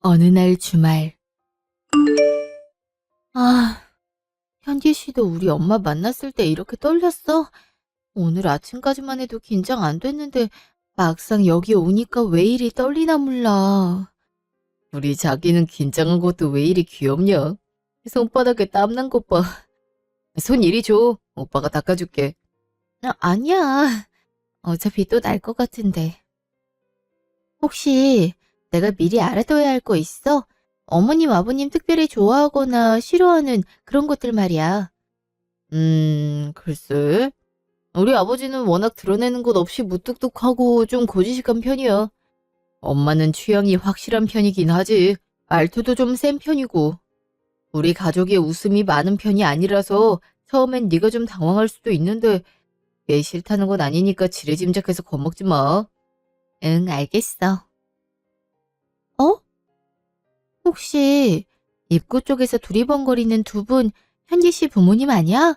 어느 날 주말. 아, 현기 씨도 우리 엄마 만났을 때 이렇게 떨렸어? 오늘 아침까지만 해도 긴장 안 됐는데 막상 여기 오니까 왜 이리 떨리나 몰라. 우리 자기는 긴장한 것도 왜 이리 귀엽냐? 손바닥에 땀난 것 봐. 손 이리 줘. 오빠가 닦아줄게. 아니야. 어차피 또 날 것 같은데. 혹시 내가 미리 알아둬야 할 거 있어? 어머님, 아버님 특별히 좋아하거나 싫어하는 그런 것들 말이야. 글쎄. 우리 아버지는 워낙 드러내는 것 없이 무뚝뚝하고 좀 고지식한 편이야. 엄마는 취향이 확실한 편이긴 하지. 말투도 좀 센 편이고. 우리 가족이 웃음이 많은 편이 아니라서 처음엔 네가 좀 당황할 수도 있는데 얘 싫다는 건 아니니까 지레짐작해서 겁먹지 마. 응, 알겠어. 어? 혹시 입구 쪽에서 두리번거리는 두 분 현기 씨 부모님 아니야?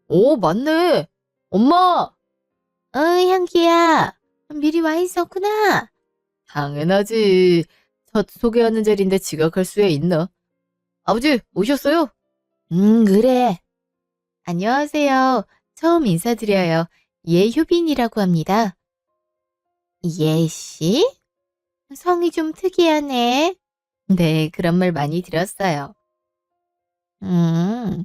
오, 맞네. 엄마! 현기야. 미리 와 있었구나. 당연하지. 첫 소개하는 자리인데 지각할 수야 있나? 아버지, 오셨어요? 그래. 안녕하세요. 처음 인사드려요. 예효빈이라고 합니다. 예씨? 성이 좀 특이하네. 네, 그런 말 많이 들었어요. 음,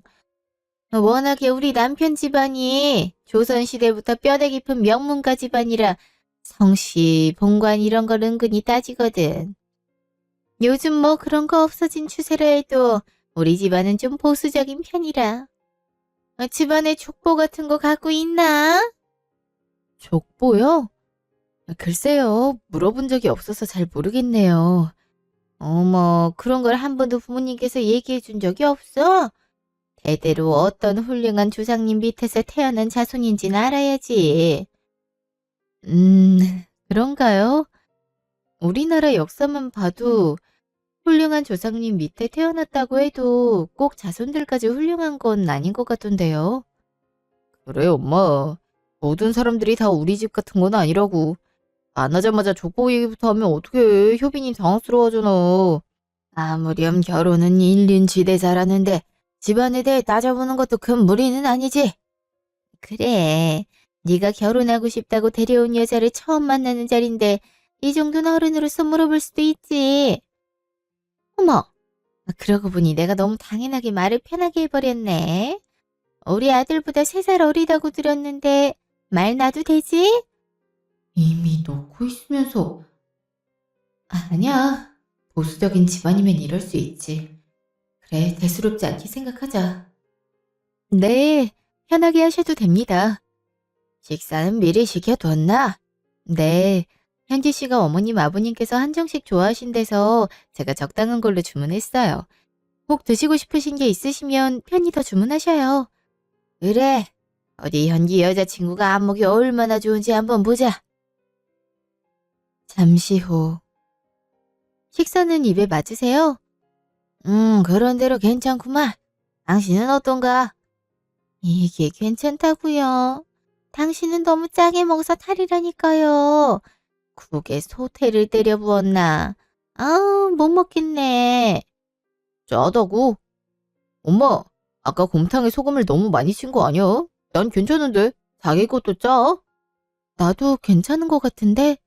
워낙에 우리 남편 집안이 조선시대부터 뼈대 깊은 명문가 집안이라 성씨, 본관 이런 걸 은근히 따지거든. 요즘 뭐 그런 거 없어진 추세라 해도 우리 집안은 좀 보수적인 편이라. 집안에 족보 같은 거 갖고 있나? 족보요? 글쎄요, 물어본 적이 없어서 잘 모르겠네요. 어머, 그런 걸 한 번도 부모님께서 얘기해 준 적이 없어? 대대로 어떤 훌륭한 조상님 밑에서 태어난 자손인지는 알아야지. 음, 그런가요? 우리나라 역사만 봐도 훌륭한 조상님 밑에 태어났다고 해도 꼭 자손들까지 훌륭한 건 아닌 것 같던데요. 그래, 엄마. 모든 사람들이 다 우리 집 같은 건 아니라고. 안 하자마자 족보 얘기부터 하면 어떡해. 효빈이 당황스러워하잖아. 아무렴 결혼은 일륜지대사라는데 집안에 대해 따져보는 것도 큰 무리는 아니지. 그래. 네가 결혼하고 싶다고 데려온 여자를 처음 만나는 자리인데 이 정도는 어른으로서 물어볼 수도 있지. 어머, 그러고 보니 내가 너무 당연하게 말을 편하게 해버렸네. 우리 아들보다 3살 어리다고 들었는데 말 놔도 되지? 이미 놓고 있으면서. 아니야. 보수적인 집안이면 이럴 수 있지. 그래, 대수롭지 않게 생각하자. 네, 편하게 하셔도 됩니다. 식사는 미리 시켜뒀나? 네, 현지 씨가 어머님, 아버님께서 한정식 좋아하신대서 제가 적당한 걸로 주문했어요. 꼭 드시고 싶으신 게 있으시면 편히 더 주문하셔요. 그래, 어디 현기 여자친구가 안목이 얼마나 좋은지 한번 보자. 잠시 후. 식사는 입에 맞으세요? 그런 대로 괜찮구만. 당신은 어떤가? 이게 괜찮다고요. 당신은 너무 짜게 먹어서 탈이라니까요. 국에 소태를 때려 부었나? 못 먹겠네. 짜다고? 엄마, 아까 곰탕에 소금을 너무 많이 친 거 아니야? 난 괜찮은데. 자기 것도 짜? 나도 괜찮은 것 같은데?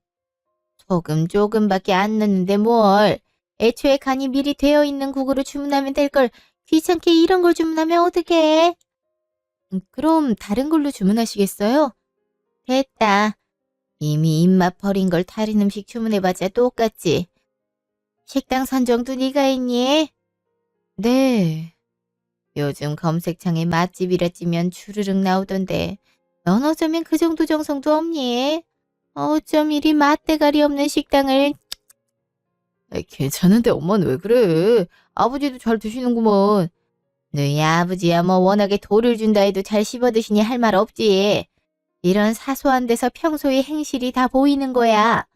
소금 조금밖에 안 넣는데 뭘. 애초에 간이 미리 되어 있는 국으로 주문하면 될 걸 귀찮게 이런 걸 주문하면 어떡해? 그럼 다른 걸로 주문하시겠어요? 됐다. 이미 입맛 버린 걸 다른 음식 주문해봤자 똑같지. 식당 선정도 네가 했니? 네. 요즘 검색창에 맛집이라 찌면 주르륵 나오던데 넌 어쩌면 그 정도 정성도 없니? 어쩜 이리 맛대가리 없는 식당을. 괜찮은데 엄마는 왜 그래? 아버지도 잘 드시는구먼. 너희 아버지야 뭐 워낙에 돌을 준다 해도 잘 씹어드시니 할 말 없지. 이런 사소한 데서 평소의 행실이 다 보이는 거야.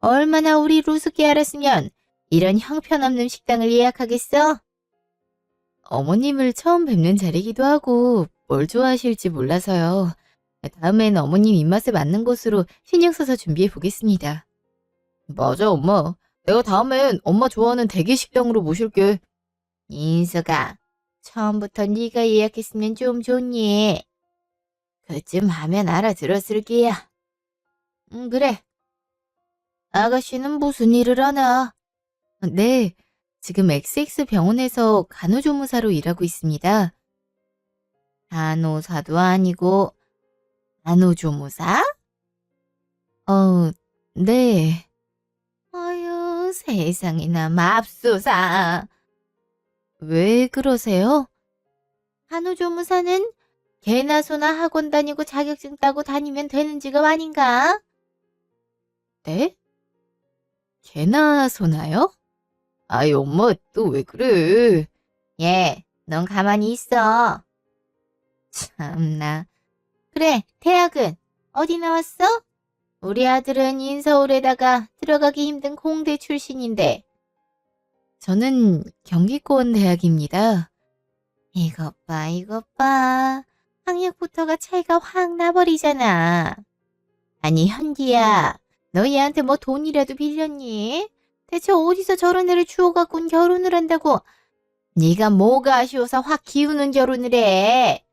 얼마나 우리 루스게 알았으면 이런 형편없는 식당을 예약하겠어? 어머님을 처음 뵙는 자리기도 하고 뭘 좋아하실지 몰라서요. 다음엔 어머님 입맛에 맞는 곳으로 신경 써서 준비해 보겠습니다. 맞아, 엄마. 내가 다음엔 엄마 좋아하는 대게식당으로 모실게. 인서가, 처음부터 네가 예약했으면 좀 좋니? 그쯤 하면 알아들었을 게야. 그래. 아가씨는 무슨 일을 하나? 네, 지금 XX 병원에서 간호조무사로 일하고 있습니다. 간호사도 아니고 간호조무사? 네. 아유, 세상에나 맙소사. 왜 그러세요? 간호조무사는 개나 소나 학원 다니고 자격증 따고 다니면 되는 직업 아닌가? 네? 개나 소나요? 아이, 엄마, 또 왜 그래? 예, 넌 가만히 있어. 참나. 그래, 대학은 어디 나왔어? 우리 아들은 인서울에다가 들어가기 힘든 공대 출신인데. 저는 경기권 대학입니다. 이것 봐, 이것 봐. 학력부터가 차이가 확 나버리잖아. 아니, 현기야. 너 얘한테 뭐 돈이라도 빌렸니? 대체 어디서 저런 애를 주워갖고 결혼을 한다고? 네가 뭐가 아쉬워서 확 기우는 결혼을 해.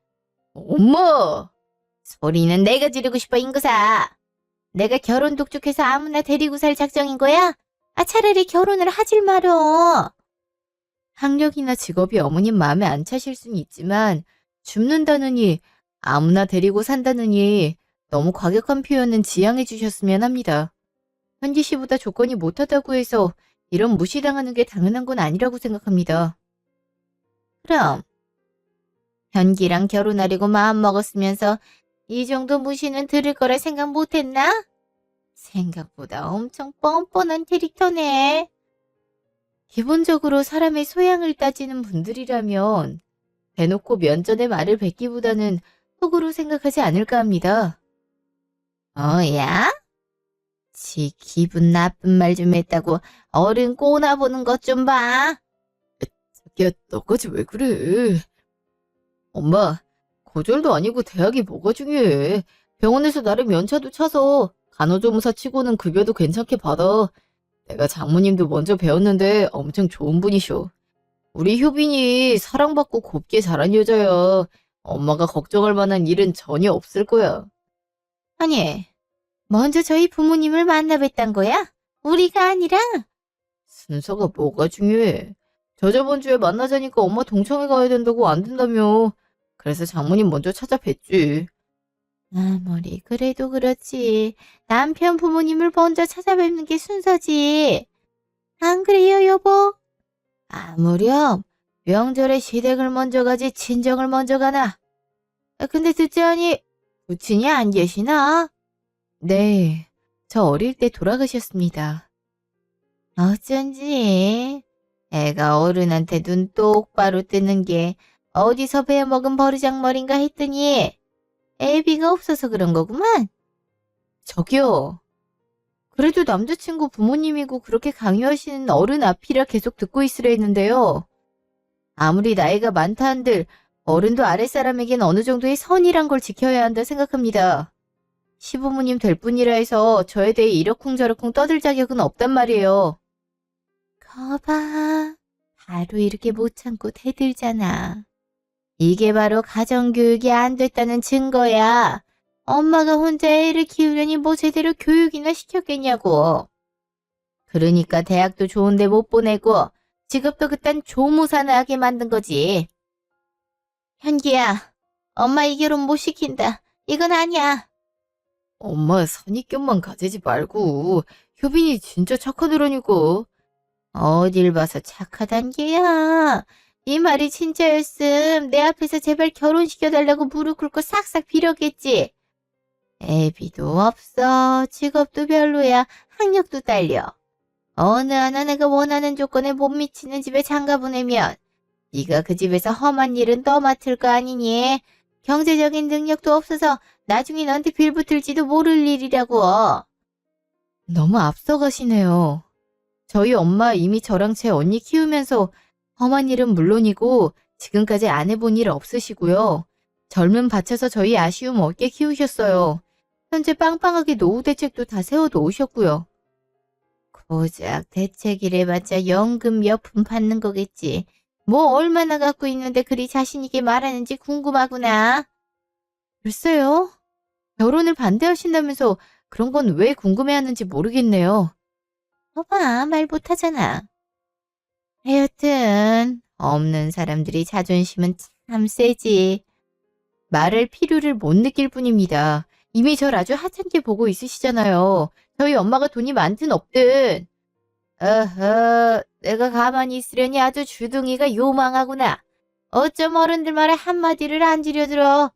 엄마! 소리는 내가 지르고 싶어, 인구사. 내가 결혼 독촉해서 아무나 데리고 살 작정인 거야? 아, 차라리 결혼을 하질 말어. 학력이나 직업이 어머님 마음에 안 차실 수는 있지만 줍는다느니 아무나 데리고 산다느니 너무 과격한 표현은 지양해 주셨으면 합니다. 현지 씨보다 조건이 못하다고 해서 이런 무시당하는 게 당연한 건 아니라고 생각합니다. 그럼 현기랑 결혼하려고 마음먹었으면서 이 정도 무시는 들을 거라 생각 못했나? 생각보다 엄청 뻔뻔한 캐릭터네. 기본적으로 사람의 소양을 따지는 분들이라면 대놓고 면전에 말을 뱉기보다는 속으로 생각하지 않을까 합니다. 야? 지 기분 나쁜 말 좀 했다고 어른 꼬나보는 것 좀 봐. 자기야, 너까지 왜 그래? 엄마, 고졸도 아니고 대학이 뭐가 중요해. 병원에서 나름 연차도 차서 간호조무사 치고는 급여도 괜찮게 받아. 내가 장모님도 먼저 배웠는데 엄청 좋은 분이셔. 우리 효빈이 사랑받고 곱게 자란 여자야. 엄마가 걱정할 만한 일은 전혀 없을 거야. 아니, 먼저 저희 부모님을 만나 뵀단 거야? 우리가 아니라? 순서가 뭐가 중요해. 저저번 주에 만나자니까 엄마 동창회 가야 된다고 안 된다며. 그래서 장모님 먼저 찾아뵀지. 아무리 그래도 그렇지. 남편 부모님을 먼저 찾아뵙는 게 순서지. 안 그래요, 여보? 아무렴 명절에 시댁을 먼저 가지 친정을 먼저 가나. 근데 듣자니 부친이 안 계시나? 네, 저 어릴 때 돌아가셨습니다. 어쩐지 애가 어른한테 눈 똑바로 뜨는 게 어디서 배워먹은 버르장머리인가 했더니 애비가 없어서 그런 거구만. 저기요. 그래도 남자친구 부모님이고 그렇게 강요하시는 어른 앞이라 계속 듣고 있으려 했는데요. 아무리 나이가 많다 한들 어른도 아랫사람에겐 어느 정도의 선이란 걸 지켜야 한다 생각합니다. 시부모님 될 뿐이라 해서 저에 대해 이러쿵저러쿵 떠들 자격은 없단 말이에요. 거봐. 바로 이렇게 못 참고 대들잖아. 이게 바로 가정교육이 안 됐다는 증거야. 엄마가 혼자 애를 키우려니 뭐 제대로 교육이나 시켰겠냐고. 그러니까 대학도 좋은데 못 보내고 직업도 그딴 조무사나 하게 만든 거지. 현기야, 엄마 이 결혼 못 시킨다. 이건 아니야. 엄마 선입견만 가지지 말고 효빈이 진짜 착하더라니까. 어딜 봐서 착하단 게야. 네 말이 진짜였음. 내 앞에서 제발 결혼시켜달라고 무릎 꿇고 싹싹 빌었겠지. 애비도 없어. 직업도 별로야. 학력도 딸려. 어느 하나 내가 원하는 조건에 못 미치는 집에 장가 보내면 네가 그 집에서 험한 일은 떠맡을 거 아니니? 경제적인 능력도 없어서 나중에 너한테 빌붙을지도 모를 일이라고. 너무 앞서가시네요. 저희 엄마 이미 저랑 제 언니 키우면서 험한 일은 물론이고 지금까지 안 해본 일 없으시고요. 젊은 밭에서 저희 아쉬움 없게 키우셨어요. 현재 빵빵하게 노후 대책도 다 세워놓으셨고요. 고작 대책이래봤자 연금 몇 푼 받는 거겠지. 뭐 얼마나 갖고 있는데 그리 자신있게 말하는지 궁금하구나. 글쎄요. 결혼을 반대하신다면서 그런 건 왜 궁금해하는지 모르겠네요. 봐봐, 말 못하잖아. 하여튼 없는 사람들이 자존심은 참 세지. 말할 필요를 못 느낄 뿐입니다. 이미 절 아주 하찮게 보고 있으시잖아요. 저희 엄마가 돈이 많든 없든. 어허, 내가 가만히 있으려니 아주 주둥이가 요망하구나. 어쩜 어른들 말에 한마디를 안 지려들어.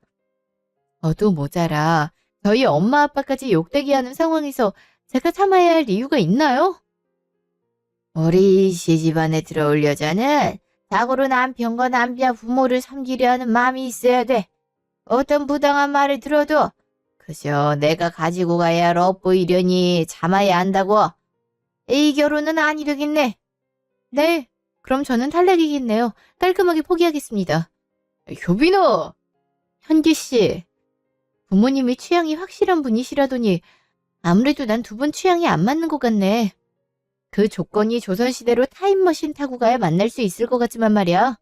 저도 모자라. 저희 엄마 아빠까지 욕되게 하는 상황에서 제가 참아야 할 이유가 있나요? 우리 시집안에 들어올 여자는 자고로 남편과 남자 부모를 섬기려 하는 마음이 있어야 돼. 어떤 부당한 말을 들어도 그저 내가 가지고 가야 할 엿보이려니 참아야 한다고. 이 결혼은 안 이루겠네. 네, 그럼 저는 탈락이겠네요. 깔끔하게 포기하겠습니다. 효빈아! 현기씨, 부모님이 취향이 확실한 분이시라더니 아무래도 난 두 분 취향이 안 맞는 것 같네. 그 조건이 조선시대로 타임머신 타고 가야 만날 수 있을 것 같지만 말이야.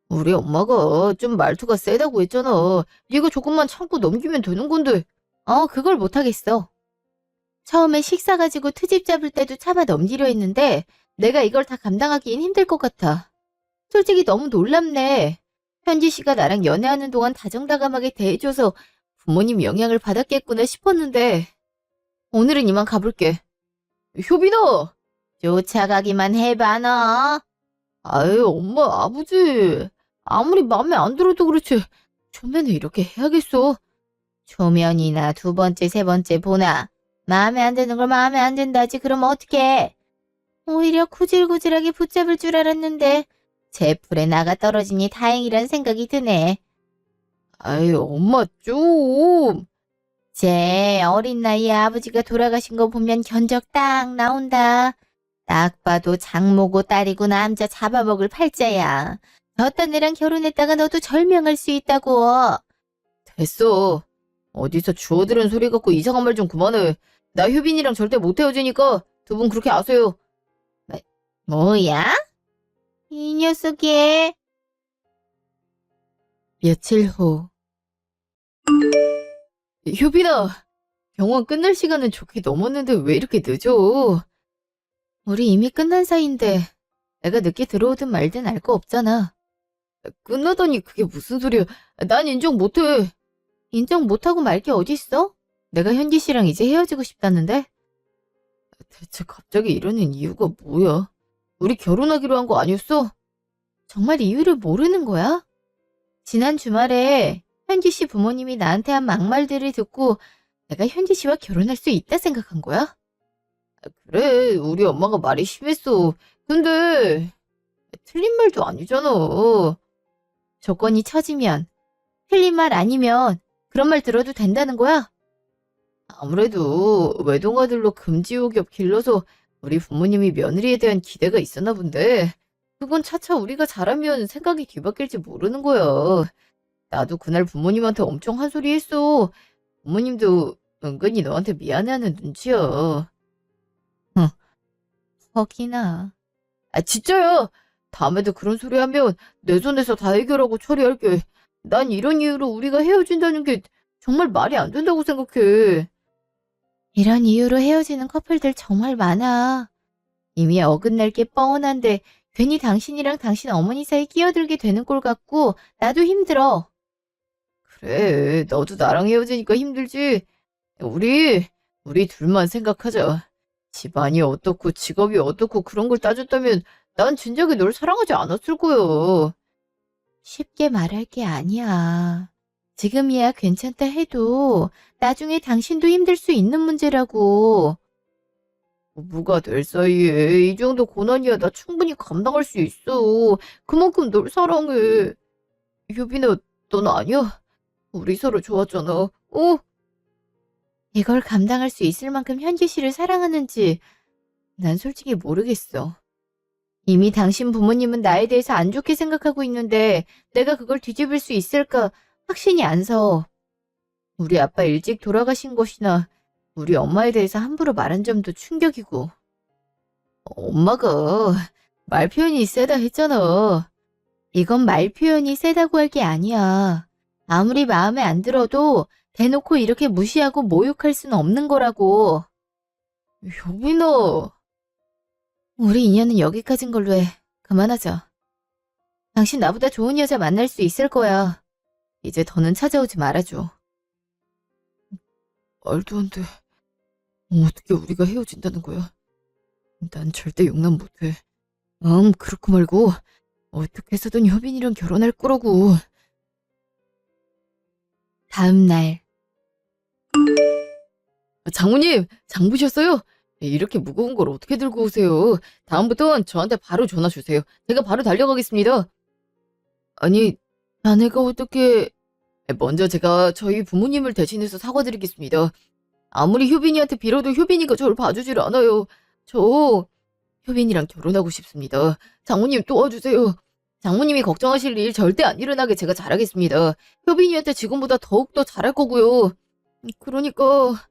우리 엄마가 좀 말투가 세다고 했잖아. 네가 조금만 참고 넘기면 되는 건데. 그걸 못하겠어. 처음에 식사 가지고 트집 잡을 때도 참아 넘기려 했는데 내가 이걸 다 감당하기엔 힘들 것 같아. 솔직히 너무 놀랍네. 현지 씨가 나랑 연애하는 동안 다정다감하게 대해줘서 부모님 영향을 받았겠구나 싶었는데 오늘은 이만 가볼게. 효빈아! 쫓아가기만 해봐 너. 아유 엄마 아버지 아무리 마음에 안 들어도 그렇지 초면에 이렇게 해야겠어. 초면이나 두 번째 세 번째 보나 마음에 안 드는 걸 마음에 안 든다지 그럼 어떡해. 오히려 구질구질하게 붙잡을 줄 알았는데 제풀에 나가 떨어지니 다행이란 생각이 드네. 아유 엄마 좀. 제 어린 나이에 아버지가 돌아가신 거 보면 견적 딱 나온다. 딱 봐도 장모고 딸이고 남자 잡아먹을 팔자야. 저딴 애랑 결혼했다가 너도 절명할 수 있다고. 됐어. 어디서 주워들은 소리 갖고 이상한 말 좀 그만해. 나 효빈이랑 절대 못 헤어지니까 두 분 그렇게 아세요. 뭐야? 이 녀석이. 며칠 후. 효빈아, 병원 끝날 시간은 좋게 넘었는데 왜 이렇게 늦어? 우리 이미 끝난 사이인데 내가 늦게 들어오든 말든 알 거 없잖아. 끝나다니 그게 무슨 소리야. 난 인정 못해. 인정 못하고 말 게 어딨어? 내가 현기 씨랑 이제 헤어지고 싶다는데? 대체 갑자기 이러는 이유가 뭐야? 우리 결혼하기로 한 거 아니었어? 정말 이유를 모르는 거야? 지난 주말에 현지 씨 부모님이 나한테 한 막말들을 듣고 내가 현지 씨와 결혼할 수 있다 생각한 거야? 그래, 우리 엄마가 말이 심했어. 근데 틀린 말도 아니잖아. 조건이 처지면, 틀린 말 아니면 그런 말 들어도 된다는 거야? 아무래도 외동아들로 금지옥엽 길러서 우리 부모님이 며느리에 대한 기대가 있었나 본데 그건 차차 우리가 잘하면 생각이 뒤바뀔지 모르는 거야. 나도 그날 부모님한테 엄청 한 소리 했어. 부모님도 은근히 너한테 미안해하는 눈치야. 응, 허기나. 아, 진짜야. 다음에도 그런 소리 하면 내 손에서 다 해결하고 처리할게. 난 이런 이유로 우리가 헤어진다는 게 정말 말이 안 된다고 생각해. 이런 이유로 헤어지는 커플들 정말 많아. 이미 어긋날 게 뻔한데 괜히 당신이랑 당신 어머니 사이 끼어들게 되는 꼴 같고 나도 힘들어. 그래, 너도 나랑 헤어지니까 힘들지. 우리 둘만 생각하자. 집안이 어떻고 직업이 어떻고 그런 걸 따졌다면 난 진작에 널 사랑하지 않았을 거야. 쉽게 말할 게 아니야. 지금이야 괜찮다 해도 나중에 당신도 힘들 수 있는 문제라고. 부부가 될 사이에 이 정도 고난이야 나 충분히 감당할 수 있어. 그만큼 널 사랑해. 효빈아, 넌 아니야? 우리 서로 좋았잖아. 이걸 감당할 수 있을 만큼 현지 씨를 사랑하는지 난 솔직히 모르겠어. 이미 당신 부모님은 나에 대해서 안 좋게 생각하고 있는데 내가 그걸 뒤집을 수 있을까 확신이 안 서. 우리 아빠 일찍 돌아가신 것이나 우리 엄마에 대해서 함부로 말한 점도 충격이고. 엄마가 말 표현이 세다 했잖아. 이건 말 표현이 세다고 할 게 아니야. 아무리 마음에 안 들어도 대놓고 이렇게 무시하고 모욕할 수는 없는 거라고. 효빈아. 우리 인연은 여기까진 걸로 해. 그만하자. 당신 나보다 좋은 여자 만날 수 있을 거야. 이제 더는 찾아오지 말아줘. 말도 안 돼. 어떻게 우리가 헤어진다는 거야? 난 절대 용납 못해. 그렇고 말고 어떻게 해서든 효빈이랑 결혼할 거라고. 다음 날. 장모님, 장 보셨어요? 이렇게 무거운 걸 어떻게 들고 오세요? 다음부턴 저한테 바로 전화 주세요. 제가 바로 달려가겠습니다. 아니, 자네가 어떻게... 먼저 제가 저희 부모님을 대신해서 사과드리겠습니다. 아무리 효빈이한테 빌어도 효빈이가 저를 봐주질 않아요. 저 효빈이랑 결혼하고 싶습니다. 장모님 도와주세요. 장모님이 걱정하실 일 절대 안 일어나게 제가 잘하겠습니다. 효빈이한테 지금보다 더욱더 잘할 거고요. 그러니까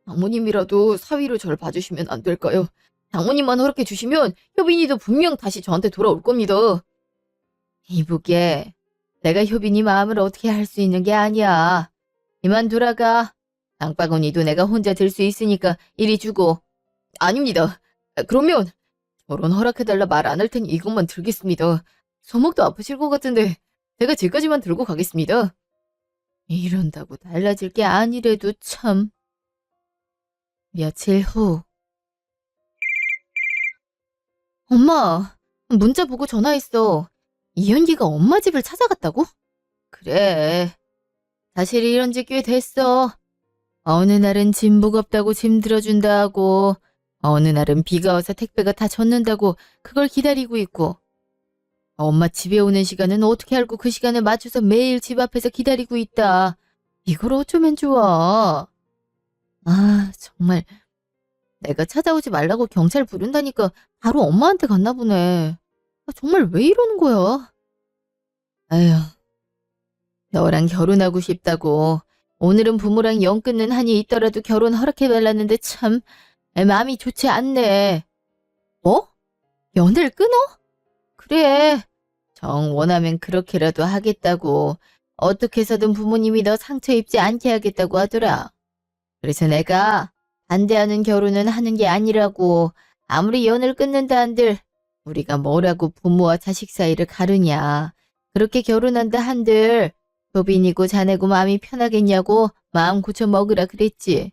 장모님이라도 사위로 저를 봐주시면 안 될까요? 장모님만 허락해 주시면 효빈이도 분명 다시 저한테 돌아올 겁니다. 이보게, 내가 효빈이 마음을 어떻게 할 수 있는 게 아니야. 이만 돌아가. 장바구니도 내가 혼자 들 수 있으니까 이리 주고. 아닙니다. 그러면 결혼 허락해달라 말 안 할 테니 이것만 들겠습니다. 손목도 아프실 것 같은데 제가 지금까지만 들고 가겠습니다. 이런다고 달라질 게 아니래도 참. 며칠 후. 엄마, 문자 보고 전화했어. 이현기가 엄마 집을 찾아갔다고? 그래. 사실 이런 지 꽤 됐어. 어느 날은 짐 무겁다고 짐 들어준다 하고, 어느 날은 비가 와서 택배가 다 젖는다고 그걸 기다리고 있고, 엄마 집에 오는 시간은 어떻게 알고 그 시간에 맞춰서 매일 집 앞에서 기다리고 있다. 이걸 어쩌면 좋아. 아, 정말. 내가 찾아오지 말라고 경찰 부른다니까 바로 엄마한테 갔나 보네. 아, 정말 왜 이러는 거야? 아휴, 너랑 결혼하고 싶다고. 오늘은 부모랑 연 끊는 한이 있더라도 결혼 허락해달라는데 참 마음이 좋지 않네. 뭐? 연을 끊어? 그래. 정 원하면 그렇게라도 하겠다고. 어떻게 해서든 부모님이 너 상처 입지 않게 하겠다고 하더라. 그래서 내가 반대하는 결혼은 하는 게 아니라고. 아무리 연을 끊는다 한들 우리가 뭐라고 부모와 자식 사이를 가르냐. 그렇게 결혼한다 한들 효빈이고 자네고 마음이 편하겠냐고 마음 고쳐 먹으라 그랬지.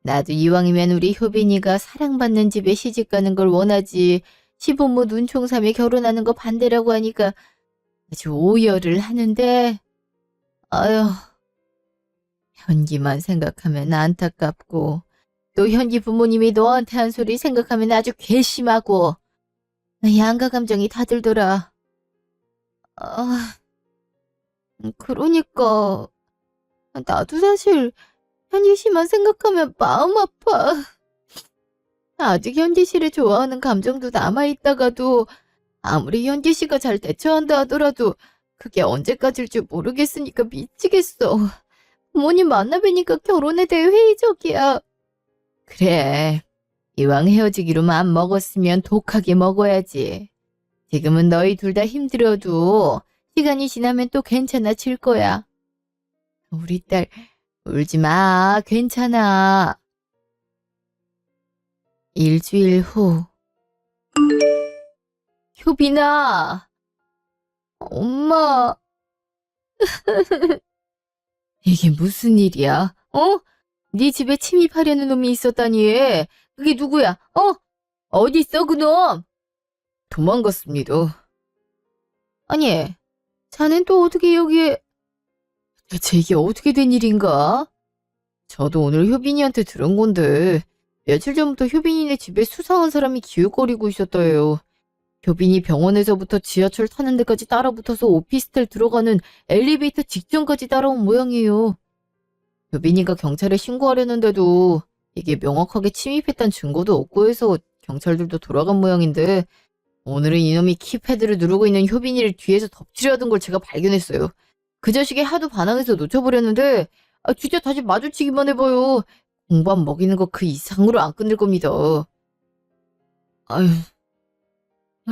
나도 이왕이면 우리 효빈이가 사랑받는 집에 시집가는 걸 원하지. 시부모 눈총삼에 결혼하는 거 반대라고 하니까 아주 오열을 하는데, 아휴, 현기만 생각하면 안타깝고, 또 현기 부모님이 너한테 한 소리 생각하면 아주 괘씸하고, 양가 감정이 다 들더라. 아, 그러니까, 나도 사실 현기 씨만 생각하면 마음 아파. 아직 현기 씨를 좋아하는 감정도 남아있다가도 아무리 현기 씨가 잘 대처한다 하더라도 그게 언제까지일지 모르겠으니까 미치겠어. 부모님 만나 뵈니까 결혼에 대해 회의적이야. 그래. 이왕 헤어지기로 마음 먹었으면 독하게 먹어야지. 지금은 너희 둘 다 힘들어도 시간이 지나면 또 괜찮아질 거야. 우리 딸 울지 마. 괜찮아. 일주일 후. 효빈아. 엄마. 이게 무슨 일이야? 어? 네 집에 침입하려는 놈이 있었다니. 그게 누구야? 어디 있어 그놈? 도망갔습니다. 아니, 자넨 또 어떻게 여기에... 대체 이게 어떻게 된 일인가? 저도 오늘 효빈이한테 들은 건데 며칠 전부터 효빈이네 집에 수상한 사람이 기웃거리고 있었다 해요. 효빈이 병원에서부터 지하철 타는 데까지 따라붙어서 오피스텔 들어가는 엘리베이터 직전까지 따라온 모양이에요. 효빈이가 경찰에 신고하려는데도 이게 명확하게 침입했다는 증거도 없고 해서 경찰들도 돌아간 모양인데 오늘은 이놈이 키패드를 누르고 있는 효빈이를 뒤에서 덮치려 하던 걸 제가 발견했어요. 그 자식이 하도 반항해서 놓쳐버렸는데 진짜 다시 마주치기만 해봐요. 공밥 먹이는 거 그 이상으로 안 끝낼 겁니다. 아유,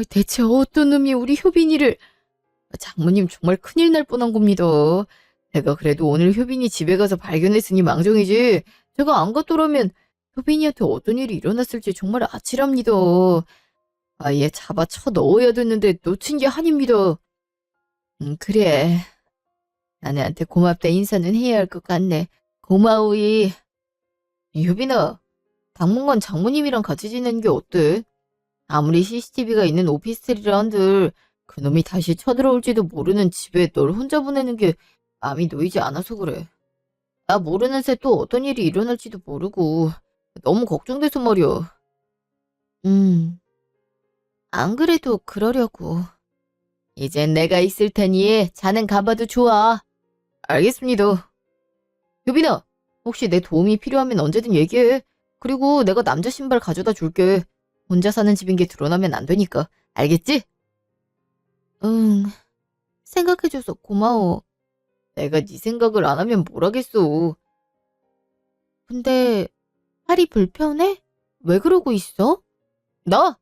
대체 어떤 놈이 우리 효빈이를... 장모님 정말 큰일 날 뻔한 겁니다. 제가 그래도 오늘 효빈이 집에 가서 발견했으니 망정이지. 제가 안 갔더라면 효빈이한테 어떤 일이 일어났을지 정말 아찔합니다. 아예 잡아 쳐 넣어야 됐는데 놓친 게 한입니다. 그래. 아내한테 고맙다 인사는 해야 할 것 같네. 고마우이. 효빈아, 당분간 장모님이랑 같이 지내는 게 어때? 아무리 CCTV가 있는 오피스텔이라 한들 그놈이 다시 쳐들어올지도 모르는 집에 널 혼자 보내는 게 마음이 놓이지 않아서 그래. 나 모르는 새 또 어떤 일이 일어날지도 모르고 너무 걱정돼서 말이야. 안 그래도 그러려고. 이젠 내가 있을 테니 자는 가봐도 좋아. 알겠습니다. 유빈아, 혹시 내 도움이 필요하면 언제든 얘기해. 그리고 내가 남자 신발 가져다 줄게. 혼자 사는 집인 게 드러나면 안 되니까. 알겠지? 응, 생각해줘서 고마워. 내가 네 생각을 안 하면 뭘 하겠어. 근데 팔이 불편해? 왜 그러고 있어? 나?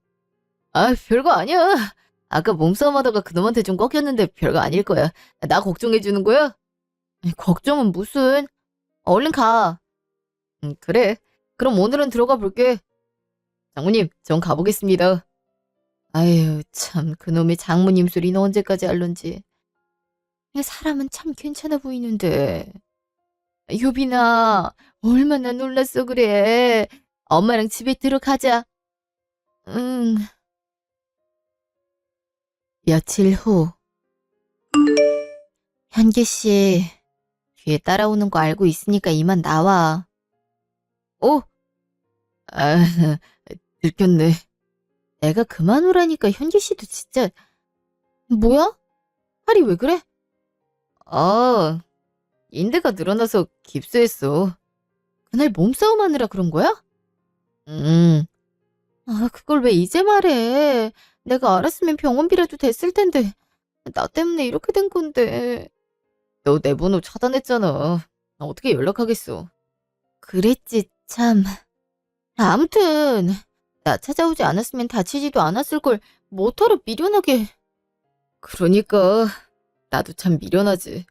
아, 별거 아니야. 아까 몸싸움 하다가 그놈한테 좀 꺾였는데 별거 아닐 거야. 나 걱정해주는 거야? 아니, 걱정은 무슨. 얼른 가. 그래. 그럼 오늘은 들어가 볼게. 장모님, 전 가보겠습니다. 아유, 참, 그놈의 장모님 소리는 언제까지 할런지. 사람은 참 괜찮아 보이는데. 효빈아, 얼마나 놀랐어 그래. 엄마랑 집에 들어가자. 응. 며칠 후. 현기 씨, 뒤에 따라오는 거 알고 있으니까 이만 나와. 어? 아, 들켰네. 내가 그만 오라니까 현기 씨도 진짜. 뭐야? 팔이 왜 그래? 아, 인대가 늘어나서 깁스했어. 그날 몸싸움 하느라 그런 거야? 아, 그걸 왜 이제 말해. 내가 알았으면 병원비라도 됐을 텐데. 나 때문에 이렇게 된 건데. 너 내 번호 차단했잖아. 나 어떻게 연락하겠어. 그랬지, 참. 아무튼 나 찾아오지 않았으면 다치지도 않았을 걸 뭐하러 미련하게. 그러니까 나도 참 미련하지.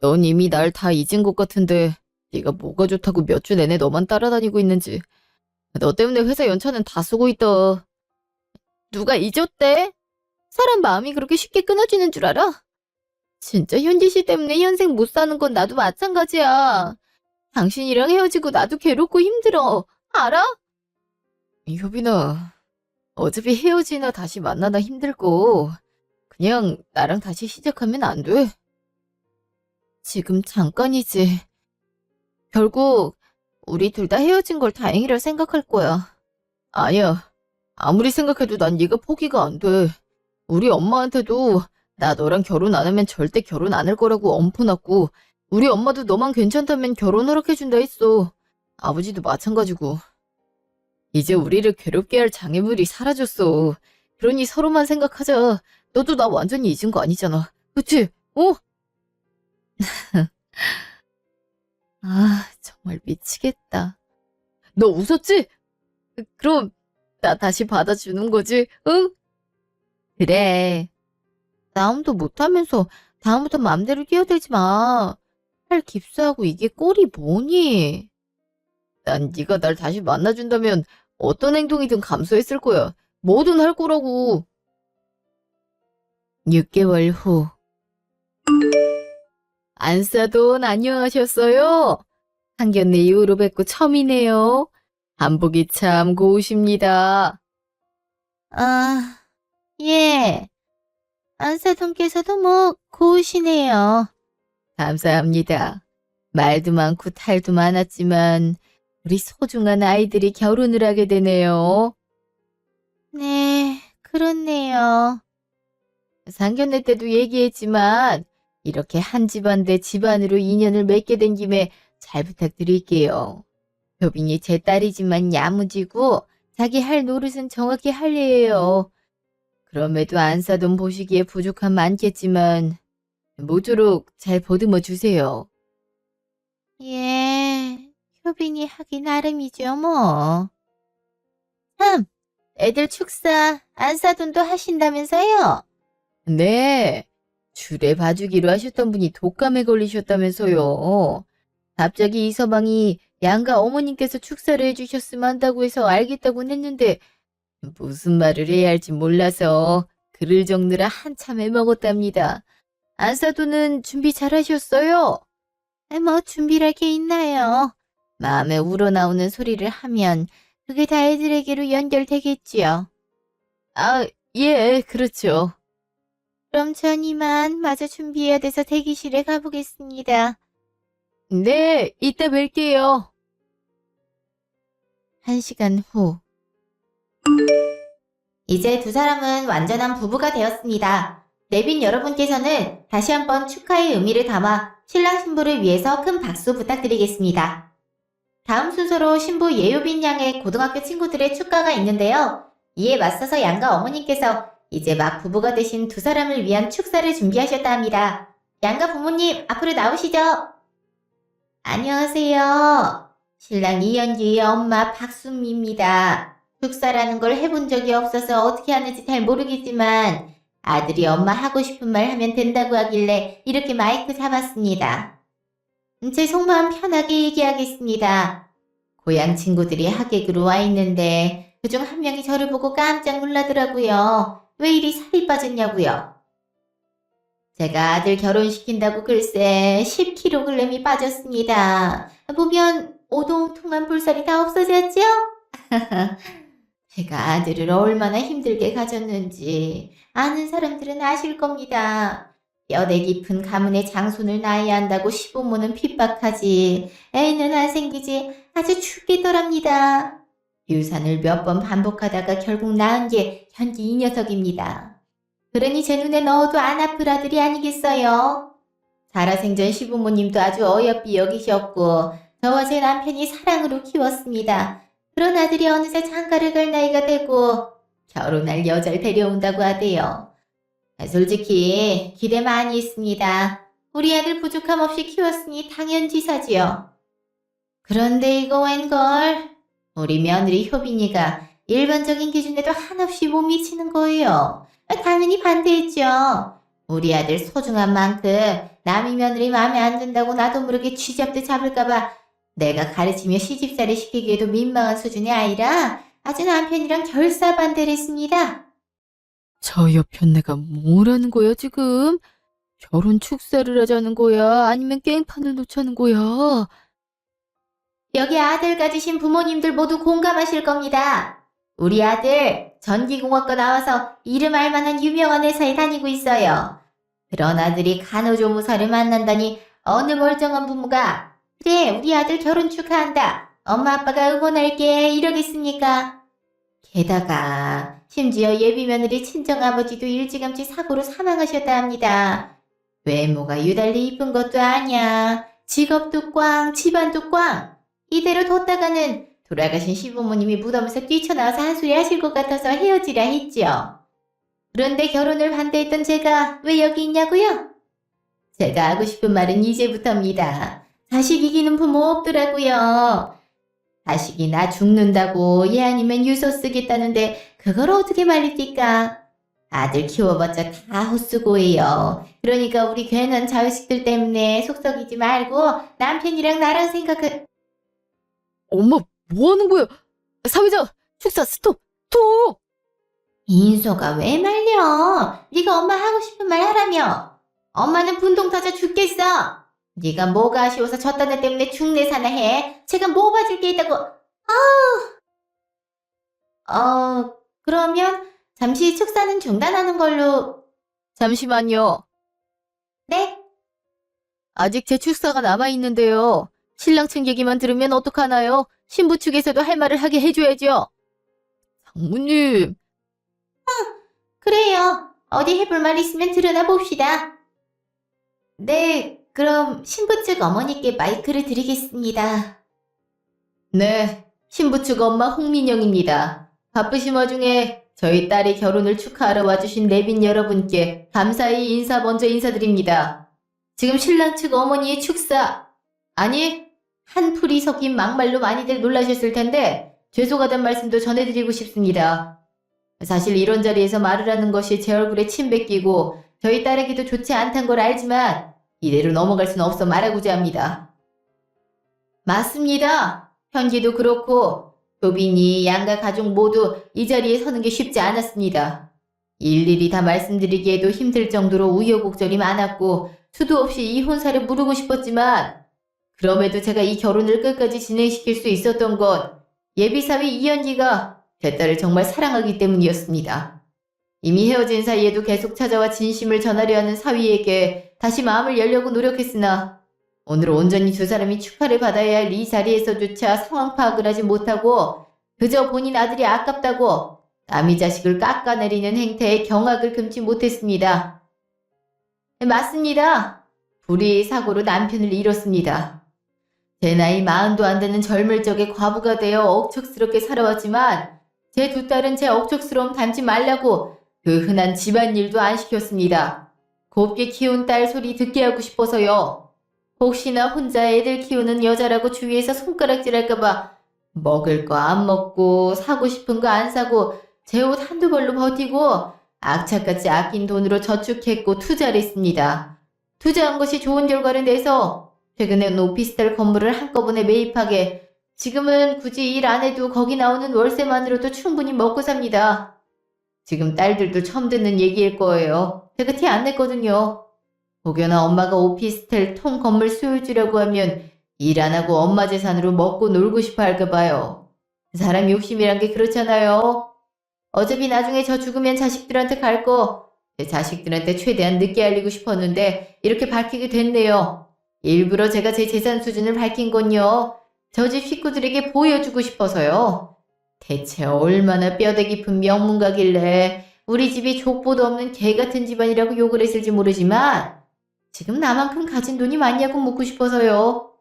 넌 이미 날 다 잊은 것 같은데 네가 뭐가 좋다고 몇 주 내내 너만 따라다니고 있는지. 너 때문에 회사 연차는 다 쓰고 있다. 누가 잊었대? 사람 마음이 그렇게 쉽게 끊어지는 줄 알아? 진짜 현지 씨 때문에 현생 못 사는 건 나도 마찬가지야. 당신이랑 헤어지고 나도 괴롭고 힘들어. 알아? 효빈아, 어차피 헤어지나 다시 만나나 힘들고 그냥 나랑 다시 시작하면 안 돼? 지금 잠깐이지. 결국 우리 둘 다 헤어진 걸 다행이라 생각할 거야. 아니야. 아무리 생각해도 난 네가 포기가 안 돼. 우리 엄마한테도 나 너랑 결혼 안 하면 절대 결혼 안 할 거라고 엄포놨고 우리 엄마도 너만 괜찮다면 결혼 허락해준다 했어. 아버지도 마찬가지고. 이제 우리를 괴롭게 할 장애물이 사라졌어. 그러니 서로만 생각하자. 너도 나 완전히 잊은 거 아니잖아. 그치? 어? 아, 정말 미치겠다. 너 웃었지? 그럼 나 다시 받아주는 거지? 응? 그래. 싸움도 못하면서 다음부터 맘대로 뛰어들지 마. 팔 깁스하고 이게 꼴이 뭐니? 난 네가 날 다시 만나준다면 어떤 행동이든 감수했을 거야. 뭐든 할 거라고. 6개월 후. 안사돈 안녕하셨어요? 상견례 이후로 뵙고 처음이네요. 한복이 참 고우십니다. 아, 예. 안사돈께서도 뭐 고우시네요. 감사합니다. 말도 많고 탈도 많았지만 우리 소중한 아이들이 결혼을 하게 되네요. 네, 그렇네요. 상견례 때도 얘기했지만 이렇게 한 집안 대 집안으로 인연을 맺게 된 김에 잘 부탁드릴게요. 효빈이 제 딸이지만 야무지고 자기 할 노릇은 정확히 할 애예요. 그럼에도 안사돈 보시기에 부족함 많겠지만 모쪼록 잘 보듬어 주세요. 예, 효빈이 하기 나름이죠 뭐. 참, 애들 축사 안사돈도 하신다면서요? 네. 주례 봐주기로 하셨던 분이 독감에 걸리셨다면서요. 갑자기 이 서방이 양가 어머님께서 축사를 해주셨으면 한다고 해서 알겠다고는 했는데 무슨 말을 해야 할지 몰라서 글을 적느라 한참 해먹었답니다. 안사도는 준비 잘 하셨어요? 뭐 준비할 게 있나요? 마음에 우러나오는 소리를 하면 그게 다 애들에게로 연결되겠지요. 아, 예, 그렇죠. 그럼 전 이만 마저 준비해야 돼서 대기실에 가보겠습니다. 네, 이따 뵐게요. 1시간 후. 이제 두 사람은 완전한 부부가 되었습니다. 내빈 여러분께서는 다시 한번 축하의 의미를 담아 신랑 신부를 위해서 큰 박수 부탁드리겠습니다. 다음 순서로 신부 예유빈 양의 고등학교 친구들의 축가가 있는데요. 이에 맞서서 양가 어머님께서 이제 막 부부가 되신 두 사람을 위한 축사를 준비하셨다 합니다. 양가 부모님 앞으로 나오시죠. 안녕하세요. 신랑 이현규의 엄마 박순미입니다. 축사라는 걸 해본 적이 없어서 어떻게 하는지 잘 모르겠지만 아들이 엄마 하고 싶은 말 하면 된다고 하길래 이렇게 마이크 잡았습니다. 제 속마음 편하게 얘기하겠습니다. 고향 친구들이 하객으로 와 있는데 그중 한 명이 저를 보고 깜짝 놀라더라고요. 왜 이리 살이 빠졌냐고요. 제가 아들 결혼시킨다고 글쎄 10kg이 빠졌습니다. 보면 오동통한 볼살이 다 없어졌죠? 제가 아들을 얼마나 힘들게 가졌는지 아는 사람들은 아실 겁니다. 뼈대 깊은 가문의 장손을 낳아야 한다고 시부모는 핍박하지 애는 안 생기지 아주 죽겠더랍니다. 유산을 몇 번 반복하다가 결국 낳은 게 현기 이 녀석입니다. 그러니 제 눈에 넣어도 안 아플 아들이 아니겠어요? 살아생전 시부모님도 아주 어여삐 여기셨고 저와 제 남편이 사랑으로 키웠습니다. 그런 아들이 어느새 장가를 갈 나이가 되고 결혼할 여자를 데려온다고 하대요. 솔직히 기대 많이 했습니다. 우리 아들 부족함 없이 키웠으니 당연지사지요. 그런데 이거 웬걸? 우리 며느리 효빈이가 일반적인 기준에도 한없이 못 미치는 거예요. 당연히 반대했죠. 우리 아들 소중한 만큼 남이 며느리 마음에 안 든다고 나도 모르게 쥐잡듯 잡을까봐 내가 가르치며 시집살이 시키기에도 민망한 수준의 아이라 아주 남편이랑 결사반대를 했습니다. 저 옆엔 내가 뭐라는 거야, 지금? 결혼 축사를 하자는 거야? 아니면 깽판을 놓자는 거야? 여기 아들 가지신 부모님들 모두 공감하실 겁니다. 우리 아들 전기공학과 나와서 이름 알만한 유명한 회사에 다니고 있어요. 그런 아들이 간호조무사를 만난다니 어느 멀쩡한 부모가 그래 우리 아들 결혼 축하한다. 엄마 아빠가 응원할게 이러겠습니까? 게다가 심지어 예비 며느리 친정아버지도 일찌감치 사고로 사망하셨다 합니다. 외모가 유달리 이쁜 것도 아니야. 직업도 꽝, 집안도 꽝. 이대로 뒀다가는 돌아가신 시부모님이 무덤에서 뛰쳐나와서 한 소리 하실 것 같아서 헤어지라 했죠. 그런데 결혼을 반대했던 제가 왜 여기 있냐고요? 제가 하고 싶은 말은 이제부터입니다. 자식 이기는 부모 없더라고요. 자식이 나 죽는다고 얘 아니면 유서 쓰겠다는데 그걸 어떻게 말립니까? 아들 키워봤자 다 헛수고예요. 그러니까 우리 괜한 자식들 때문에 속썩이지 말고 남편이랑 나랑 생각을... 엄마, 뭐 하는 거야? 사회자, 축사 스톱! 스톱! 인서가 왜 말려? 네가 엄마 하고 싶은 말 하라며. 엄마는 분통 터져 죽겠어. 네가 뭐가 아쉬워서 졌다는 애 때문에 죽내 사나 해. 제가 뭐 봐줄 게 있다고. 그러면 잠시 축사는 중단하는 걸로. 잠시만요. 네? 아직 제 축사가 남아있는데요. 신랑 측 얘기만 들으면 어떡하나요? 신부 측에서도 할 말을 하게 해줘야죠. 장모님. 그래요. 어디 해볼 말 있으면 드러나 봅시다. 네, 그럼 신부 측 어머니께 마이크를 드리겠습니다. 네, 신부 측 엄마 홍민영입니다. 바쁘신 와중에 저희 딸의 결혼을 축하하러 와주신 내빈 여러분께 감사히 먼저 인사드립니다. 지금 신랑 측 어머니의 축사, 아니, 한풀이 섞인 막말로 많이들 놀라셨을 텐데 죄송하단 말씀도 전해드리고 싶습니다. 사실 이런 자리에서 말을 하는 것이 제 얼굴에 침 뱉기고 저희 딸에게도 좋지 않단 걸 알지만 이대로 넘어갈 수는 없어 말하고자 합니다. 맞습니다. 현기도 그렇고 효빈이 양가 가족 모두 이 자리에 서는 게 쉽지 않았습니다. 일일이 다 말씀드리기에도 힘들 정도로 우여곡절이 많았고 수도 없이 이혼사를 무르고 싶었지만 그럼에도 제가 이 결혼을 끝까지 진행시킬 수 있었던 건 예비사위 이현기가 제 딸을 정말 사랑하기 때문이었습니다. 이미 헤어진 사이에도 계속 찾아와 진심을 전하려 하는 사위에게 다시 마음을 열려고 노력했으나 오늘 온전히 두 사람이 축하를 받아야 할 이 자리에서조차 상황 파악을 하지 못하고 그저 본인 아들이 아깝다고 남의 자식을 깎아내리는 행태에 경악을 금치 못했습니다. 맞습니다. 불의의 사고로 남편을 잃었습니다. 제 나이 40도 안 되는 젊을 적에 과부가 되어 억척스럽게 살아왔지만 제 두 딸은 제 억척스러움 닮지 말라고 그 흔한 집안일도 안 시켰습니다. 곱게 키운 딸 소리 듣게 하고 싶어서요. 혹시나 혼자 애들 키우는 여자라고 주위에서 손가락질할까봐 먹을 거 안 먹고 사고 싶은 거 안 사고 제 옷 한두 벌로 버티고 악착같이 아낀 돈으로 저축했고 투자를 했습니다. 투자한 것이 좋은 결과를 내서 최근엔 오피스텔 건물을 한꺼번에 매입하게 지금은 굳이 일 안 해도 거기 나오는 월세만으로도 충분히 먹고 삽니다. 지금 딸들도 처음 듣는 얘기일 거예요. 제가 티 안 냈거든요. 혹여나 엄마가 오피스텔 통 건물 수요주려고 하면 일 안 하고 엄마 재산으로 먹고 놀고 싶어 할까 봐요. 사람 욕심이란 게 그렇잖아요. 어차피 나중에 저 죽으면 자식들한테 갈 거 제 자식들한테 최대한 늦게 알리고 싶었는데 이렇게 밝히게 됐네요. 일부러 제가 제 재산 수준을 밝힌 건요. 저 집 식구들에게 보여주고 싶어서요. 대체 얼마나 뼈대 깊은 명문가길래 우리 집이 족보도 없는 개 같은 집안이라고 욕을 했을지 모르지만 지금 나만큼 가진 돈이 많냐고 묻고 싶어서요.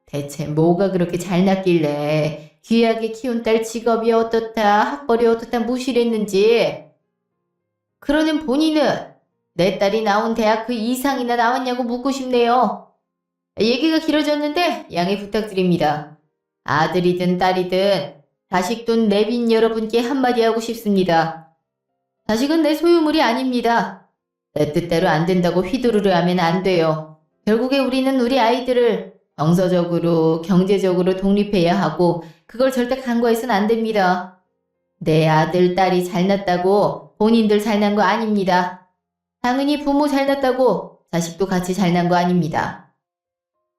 대체 뭐가 그렇게 잘났길래 귀하게 키운 딸 직업이 어떻다 학벌이 어떻다 무시를 했는지 그러는 본인은 내 딸이 나온 대학 그 이상이나 나왔냐고 묻고 싶네요. 얘기가 길어졌는데 양해 부탁드립니다. 아들이든 딸이든 자식 돈 내빈 여러분께 한마디 하고 싶습니다. 자식은 내 소유물이 아닙니다. 내 뜻대로 안 된다고 휘두르려 하면 안 돼요. 결국에 우리는 우리 아이들을 정서적으로, 경제적으로 독립해야 하고 그걸 절대 간과해서는 안 됩니다. 내 아들, 딸이 잘났다고 본인들 잘난 거 아닙니다. 당연히 부모 잘났다고 자식도 같이 잘난 거 아닙니다.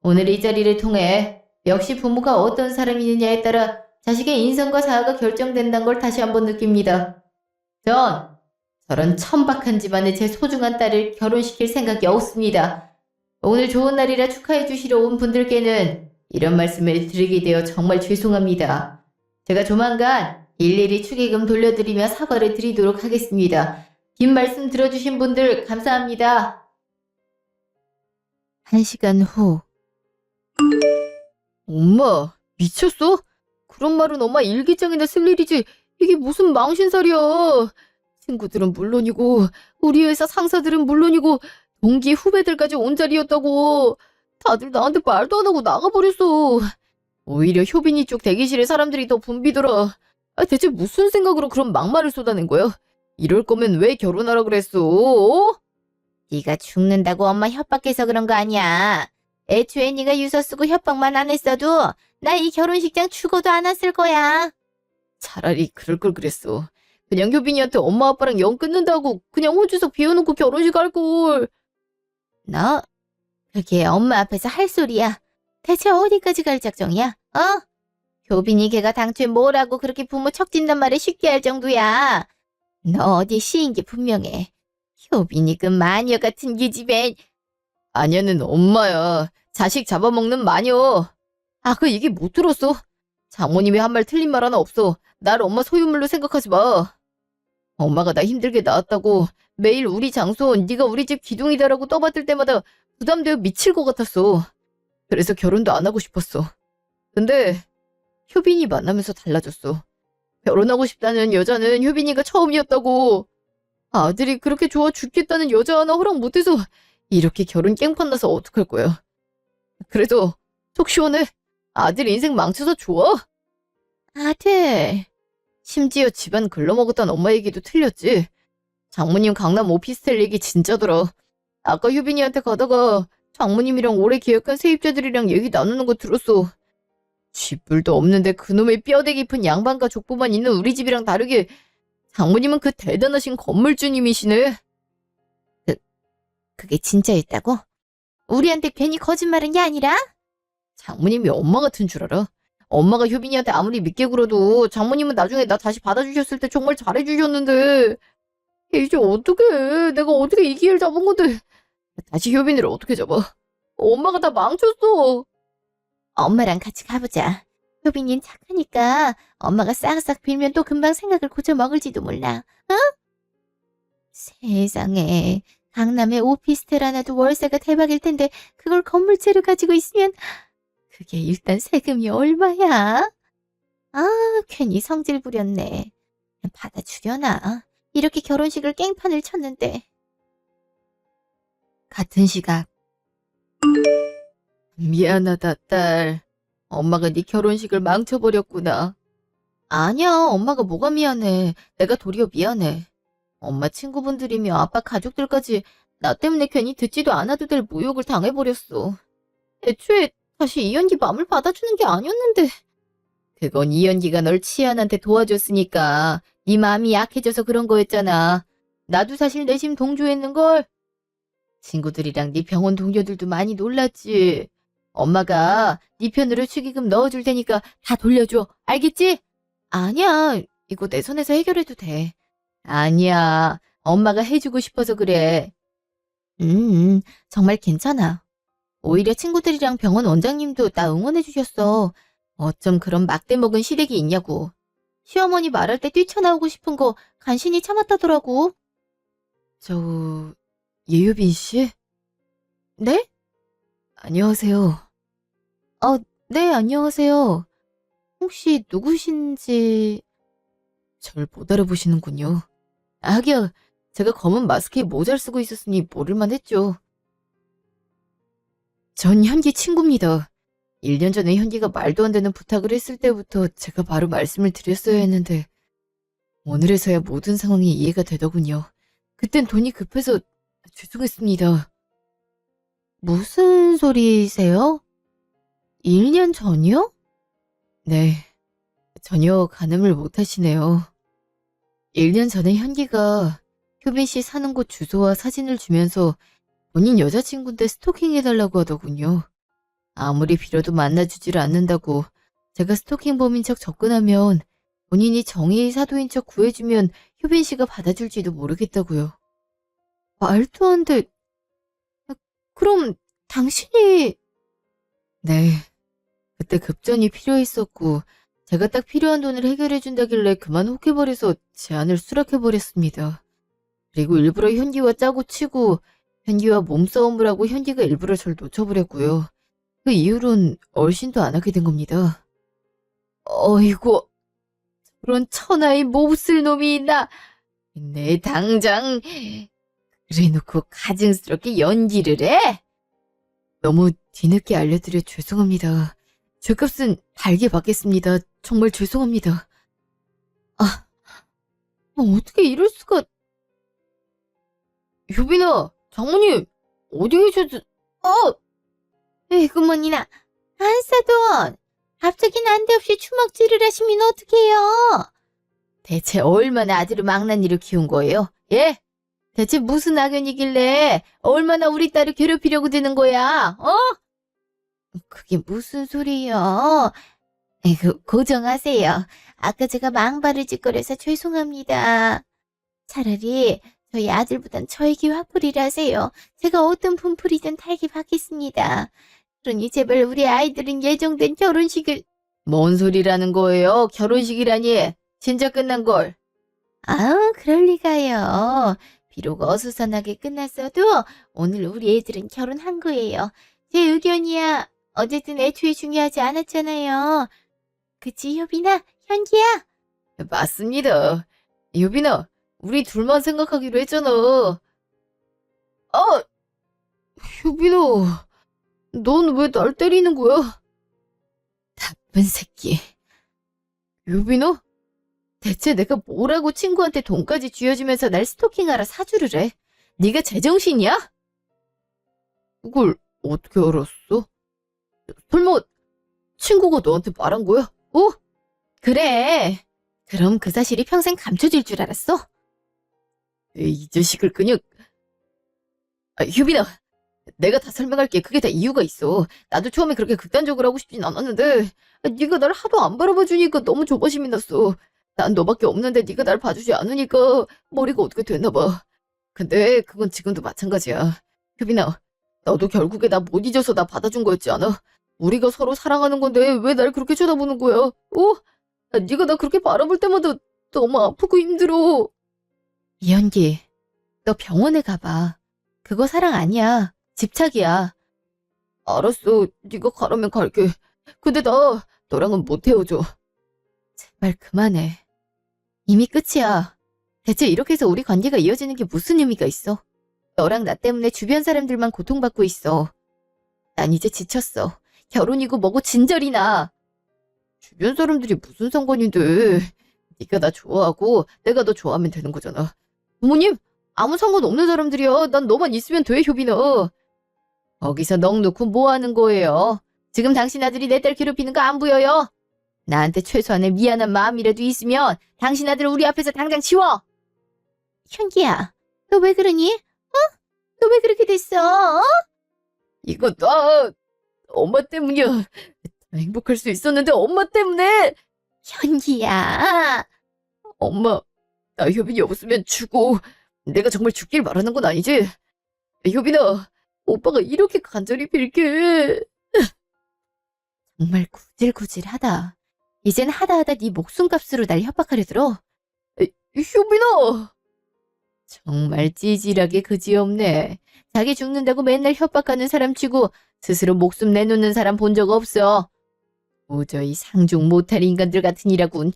오늘 이 자리를 통해 역시 부모가 어떤 사람이느냐에 따라 자식의 인성과 사회가 결정된다는 걸 다시 한번 느낍니다. 전 저런 천박한 집안에 제 소중한 딸을 결혼시킬 생각이 없습니다. 오늘 좋은 날이라 축하해 주시러 온 분들께는 이런 말씀을 드리게 되어 정말 죄송합니다. 제가 조만간 일일이 축의금 돌려드리며 사과를 드리도록 하겠습니다. 긴 말씀 들어주신 분들 감사합니다. 1시간 후. 엄마, 미쳤어? 그런 말은 엄마 일기장에나 쓸 일이지. 이게 무슨 망신살이야. 친구들은 물론이고 우리 회사 상사들은 물론이고 동기 후배들까지 온 자리였다고. 다들 나한테 말도 안 하고 나가버렸어. 오히려 효빈이 쪽 대기실에 사람들이 더 붐비더라. 대체 무슨 생각으로 그런 막말을 쏟아낸 거야? 이럴 거면 왜 결혼하라 그랬어? 네가 죽는다고 엄마 협박해서 그런 거 아니야. 애초에 네가 유서 쓰고 협박만 안 했어도 나 이 결혼식장 죽어도 안 왔을 거야. 차라리 그럴 걸 그랬어. 그냥 효빈이한테 엄마 아빠랑 영 끊는다고 그냥 호주석 비워놓고 결혼식 할걸. 너 그게 엄마 앞에서 할 소리야. 대체 어디까지 갈 작정이야? 어? 효빈이 걔가 당초에 뭐라고 그렇게 부모 척진단 말을 쉽게 할 정도야. 너 어디 시인 게 분명해. 효빈이 그 마녀 같은 기집애. 마녀는 엄마야. 자식 잡아먹는 마녀. 그 얘기 못 들었어. 장모님이 한 말 틀린 말 하나 없어. 날 엄마 소유물로 생각하지 마. 엄마가 나 힘들게 낳았다고 매일 우리 장소 네가 우리 집 기둥이다라고 떠받들 때마다 부담되어 미칠 것 같았어. 그래서 결혼도 안 하고 싶었어. 근데 효빈이 만나면서 달라졌어. 결혼하고 싶다는 여자는 효빈이가 처음이었다고. 아들이 그렇게 좋아 죽겠다는 여자 하나 허락 못해서 이렇게 결혼 깽판 나서 어떡할 거야. 그래도 속 시원해. 아들 인생 망쳐서 좋아. 아들, 심지어 집안 글러먹었던 엄마 얘기도 틀렸지. 장모님 강남 오피스텔 얘기 진짜더라. 아까 효빈이한테 가다가 장모님이랑 올해 계약한 세입자들이랑 얘기 나누는 거 들었어. 쥐뿔도 없는데 그놈의 뼈대 깊은 양반과 족보만 있는 우리 집이랑 다르게 장모님은 그 대단하신 건물주님이시네. 그게 진짜였다고? 우리한테 괜히 거짓말한 게 아니라? 장모님이 엄마 같은 줄 알아. 엄마가 효빈이한테 아무리 믿게 굴어도 장모님은 나중에 나 다시 받아주셨을 때 정말 잘해주셨는데 이제 어떡해. 내가 어떻게 이 기회를 잡은 건데 다시 효빈이를 어떻게 잡아. 엄마가 다 망쳤어. 엄마랑 같이 가보자. 효빈이는 착하니까 엄마가 싹싹 빌면 또 금방 생각을 고쳐 먹을지도 몰라. 어? 세상에. 강남에 오피스텔 하나도 월세가 대박일 텐데 그걸 건물채로 가지고 있으면 그게 일단 세금이 얼마야? 아, 괜히 성질 부렸네. 그냥 받아주려나? 이렇게 결혼식을 깽판을 쳤는데. 같은 시각. 미안하다, 딸. 엄마가 네 결혼식을 망쳐버렸구나. 아니야, 엄마가 뭐가 미안해. 내가 도리어 미안해. 엄마 친구분들이며 아빠 가족들까지 나 때문에 괜히 듣지도 않아도 될 모욕을 당해버렸어. 애초에 다시 이현기 맘을 받아주는 게 아니었는데. 그건 이현기가 널 치안한테 도와줬으니까 네 마음이 약해져서 그런 거였잖아. 나도 사실 내심 동조했는걸. 친구들이랑 네 병원 동료들도 많이 놀랐지. 엄마가 네 편으로 축의금 넣어줄 테니까 다 돌려줘. 알겠지? 아니야. 이거 내 손에서 해결해도 돼. 아니야. 엄마가 해주고 싶어서 그래. 정말 괜찮아. 오히려 친구들이랑 병원 원장님도 나 응원해주셨어. 어쩜 그런 막대 먹은 시댁이 있냐고. 시어머니 말할 때 뛰쳐나오고 싶은 거 간신히 참았다더라고. 예유빈 씨? 네? 안녕하세요. 네, 안녕하세요. 혹시 누구신지... 절 못 알아보시는군요. 하기야, 제가 검은 마스크에 모자를 쓰고 있었으니 모를만 했죠. 전 현기 친구입니다. 1년 전에 현기가 말도 안 되는 부탁을 했을 때부터 제가 바로 말씀을 드렸어야 했는데 오늘에서야 모든 상황이 이해가 되더군요. 그땐 돈이 급해서 죄송했습니다. 무슨 소리세요? 1년 전이요? 네, 전혀 가늠을 못하시네요. 1년 전에 현기가 효빈 씨 사는 곳 주소와 사진을 주면서 본인 여자친구인데 스토킹해달라고 하더군요. 아무리 빌어도 만나주지를 않는다고 제가 스토킹범인 척 접근하면 본인이 정의의 사도인 척 구해주면 효빈 씨가 받아줄지도 모르겠다고요. 말도 안 돼. 그럼 당신이... 네, 그때 급전이 필요했었고 제가 딱 필요한 돈을 해결해준다길래 그만 혹해버려서 제안을 수락해버렸습니다. 그리고 일부러 현기와 짜고 치고 현기와 몸싸움을 하고 현기가 일부러 절 놓쳐버렸고요. 그 이후론 얼씬도 안 하게 된 겁니다. 어이구, 그런 천하의 몹쓸 놈이 있나? 내 당장 그래놓고 가증스럽게 연기를 해? 너무 뒤늦게 알려드려 죄송합니다. 죄값은 달게 받겠습니다. 정말 죄송합니다. 어떻게 이럴 수가... 효빈아, 장모님, 어디 계셨지? 에구머니나, 한사돈. 갑자기 난데없이 주먹질을 하시면 어떡해요? 대체 얼마나 아들을 망나니로 키운 거예요? 예? 대체 무슨 악연이길래 얼마나 우리 딸을 괴롭히려고 드는 거야? 그게 무슨 소리요? 고정하세요. 아까 제가 망발을 짓거려서 죄송합니다. 차라리 저희 아들보단 저에게 화풀이를 하세요. 제가 어떤 분풀이든 달게 받겠습니다. 그러니 제발 우리 아이들은 예정된 결혼식을... 뭔 소리라는 거예요? 결혼식이라니. 진짜 끝난 걸. 그럴 리가요. 비록 어수선하게 끝났어도 오늘 우리 애들은 결혼한 거예요. 제 의견이야. 어쨌든 애초에 중요하지 않았잖아요. 그치, 효빈아? 현기야? 맞습니다. 효빈아, 우리 둘만 생각하기로 했잖아. 효빈아, 넌 왜 날 때리는 거야? 나쁜 새끼. 효빈아? 대체 내가 뭐라고 친구한테 돈까지 쥐어주면서 날 스토킹하라 사주를 해? 네가 제정신이야? 그걸 어떻게 알았어? 설마 친구가 너한테 말한 거야? 어? 그래. 그럼 그 사실이 평생 감춰질 줄 알았어? 이 자식을 그냥... 효빈아, 내가 다 설명할게. 그게 다 이유가 있어. 나도 처음에 그렇게 극단적으로 하고 싶진 않았는데 네가 날 하도 안 바라봐 주니까 너무 조바심이 났어. 난 너밖에 없는데 네가 날 봐주지 않으니까 머리가 어떻게 됐나 봐. 근데 그건 지금도 마찬가지야. 효빈아, 너도 결국에 나 못 잊어서 나 받아준 거였지 않아? 우리가 서로 사랑하는 건데 왜 날 그렇게 쳐다보는 거야? 네가 나 그렇게 바라볼 때마다 너무 아프고 힘들어. 이현기, 너 병원에 가봐. 그거 사랑 아니야. 집착이야. 알았어. 네가 가라면 갈게. 근데 나 너랑은 못 헤어져. 제발 그만해. 이미 끝이야. 대체 이렇게 해서 우리 관계가 이어지는 게 무슨 의미가 있어? 너랑 나 때문에 주변 사람들만 고통받고 있어. 난 이제 지쳤어. 결혼이고 뭐고 진절이 나. 주변 사람들이 무슨 상관인데. 네가 나 좋아하고 내가 너 좋아하면 되는 거잖아. 부모님, 아무 상관없는 사람들이야. 난 너만 있으면 돼, 효빈아. 거기서 넋 놓고 뭐 하는 거예요? 지금 당신 아들이 내 딸 괴롭히는 거 안 보여요? 나한테 최소한의 미안한 마음이라도 있으면 당신 아들 우리 앞에서 당장 치워! 현기야, 너 왜 그러니? 너 왜 그렇게 됐어? 이거 나 엄마 때문이야. 다 행복할 수 있었는데 엄마 때문에. 현기야. 엄마, 나 효빈이 없으면 죽어. 내가 정말 죽길 바라는 건 아니지? 효빈아, 오빠가 이렇게 간절히 빌게. 정말 구질구질하다. 이젠 하다하다 네 목숨값으로 날 협박하려 들어. 효빈아! 정말 찌질하게 그지없네. 자기 죽는다고 맨날 협박하는 사람 치고 스스로 목숨 내놓는 사람 본 적 없어. 도저히 상종 못할 인간들 같으니라군.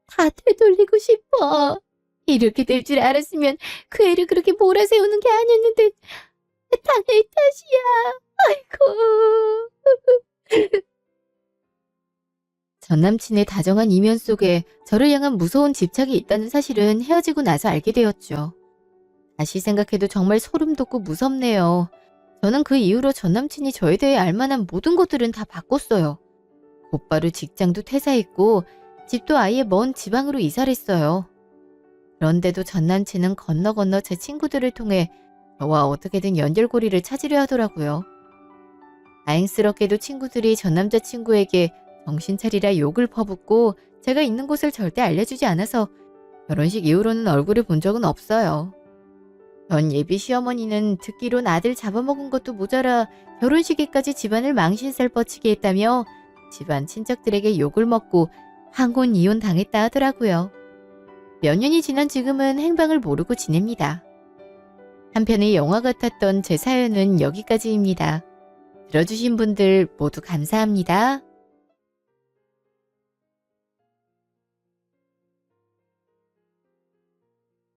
다 되돌리고 싶어. 이렇게 될 줄 알았으면 그 애를 그렇게 몰아세우는 게 아니었는데 다 내 탓이야. 아이고. 전 남친의 다정한 이면 속에 저를 향한 무서운 집착이 있다는 사실은 헤어지고 나서 알게 되었죠. 다시 생각해도 정말 소름 돋고 무섭네요. 저는 그 이후로 전 남친이 저에 대해 알만한 모든 것들은 다 바꿨어요. 곧바로 직장도 퇴사했고 집도 아예 먼 지방으로 이사를 했어요. 그런데도 전 남친은 건너 제 친구들을 통해 저와 어떻게든 연결고리를 찾으려 하더라고요. 다행스럽게도 친구들이 전 남자친구에게 정신 차리라 욕을 퍼붓고 제가 있는 곳을 절대 알려주지 않아서 결혼식 이후로는 얼굴을 본 적은 없어요. 전 예비 시어머니는 듣기론 아들 잡아먹은 것도 모자라 결혼식에까지 집안을 망신살 뻗치게 했다며 집안 친척들에게 욕을 먹고 황혼 이혼 당했다 하더라고요. 몇 년이 지난 지금은 행방을 모르고 지냅니다. 한편의 영화 같았던 제 사연은 여기까지입니다. 들어주신 분들 모두 감사합니다.